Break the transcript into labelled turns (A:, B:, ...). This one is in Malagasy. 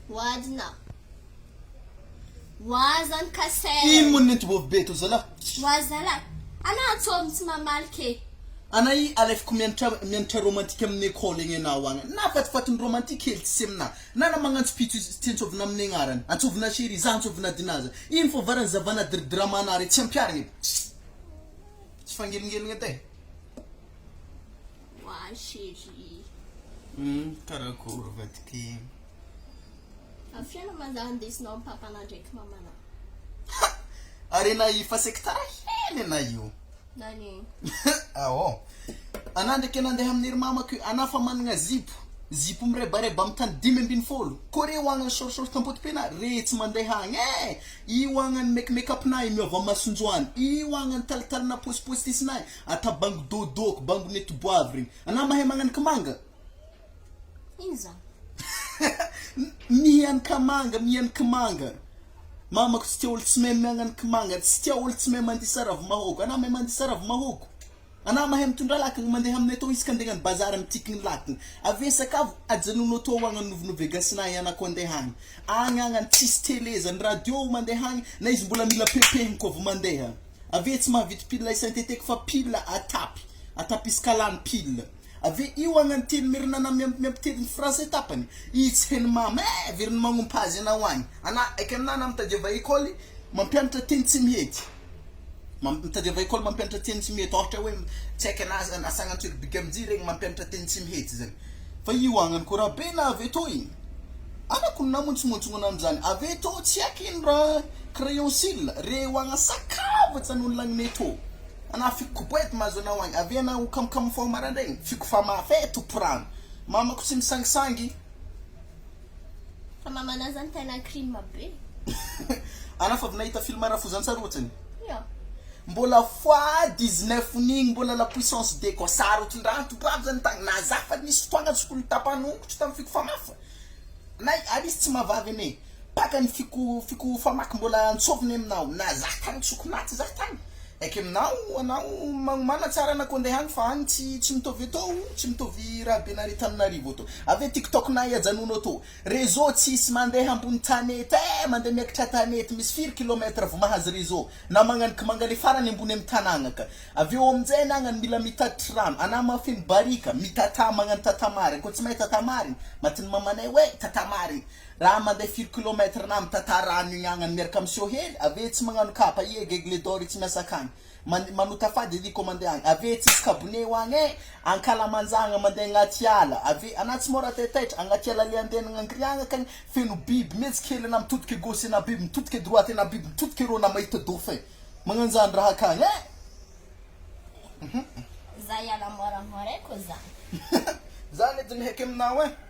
A: Wadna. Wazan kasel.
B: Ino mo nito bo beto zala?
A: Wazala. Ana tom mamalke.
B: Anai alef kumianta romantique amne calling ina wanga. Na fatfatun romantique helt simna. Nana mangan spitu stint of namne ngaran. Atov na shiri zantov na dinaza. Info varan zavana drama na re champion. Sfangil ngete.
A: Wa shiri.
B: Karakor vatki.
A: Afia mazan dis non papa na jek mama na.
B: Arena ifa sektara hele na yu.
A: Nani?
B: Oh. Anande kenande hamnir mama ku anafa man nga zipu mre bare bamtan dimembin folo kore wangan short tampot pena rets mande hang I wangan make up na imi ava masunjuan I wangan tal na pos tis na ata bang dodok bang net boavrin anama he mangan kamanga
A: Inza.
B: mian kamanga mama kustia ultsme mangan kamanga stia ultsme mandisarav mahog anama mandisarav mahog anama hem tundrala kang mande ham neto iskandengan bazaram tiking lakin avesa kav adzanuno to wangan nuvnu vegas na yana konde hang angangan tisteleza radio mande hang na isbula mila pepe kov mande ha avets ma vit pilla synthetic fa pilla atapi skalan pilla ave iwangan tin mirna na memptin frase tapani it's hen mama virn mangum pazina wan ana ekenna nam tajeva ikoli mampianta tinsim heti Mamtade vai kol mampenta tensim het orta we check and asangan tu bigam direng mampenta tensim het zen fa yiwangan kura bena vetoi ana kunna muntsmuntsung namzan aveto check-in ra crayon sil re wanga sakavo tsanun lang neto ana fikupet mazona wan avena ukam for marandeng fikufama fe tu pran mama kusim sangi
A: Fa mama na zan tena cream mabe.
B: ana fa vnaita filma Rafozagna zany
A: Yo.
B: Mbola fois 19 ning mbola la puissance de ko saro tundrano tupab zany tagna na zafa nisy tonga tsokony tapanongo tsy tam fiko famafa nay alis tsy mavavy ne pakany fiko famaky mbola antsoviny aminao na zakany tsokonaty zakany eky aminao anao mana tsara na konde hang fa hang tsy mitovy to tsy mitovy raha benari taminarivo to ave TikTok na iajanono to réseau tsisy mandeha ambony tanety mandeha miakatra tanety misy 4 km vo mahazy réseau na manganika mangale farany ambony amin'ny tanàgna ka aveo aminjay nagnany mila mitatitra rano ana mafiny barika mitata magnano tatamary ko tsy mahay tatamary matiny mamanay we tatamary raha mandeha 4 km na mitata rano igny agnany miaraka amsio hely ave tsy magnano kapa gegle d'or tsy miasa akany manuta fady di komande agny ave tsisy kabone wang ankalamanjagna mandeha agnaty ala ave anatsy mora tetaitra agnaty ala le andeha angriagna kany feno biby metsika hely na mitodiky gauche na biby mitodiky droite na biby mitodiky ro na mahita dauphin magnanjany raha akany
A: Zayala mora ko zany.
B: zany edy mihaiky aminao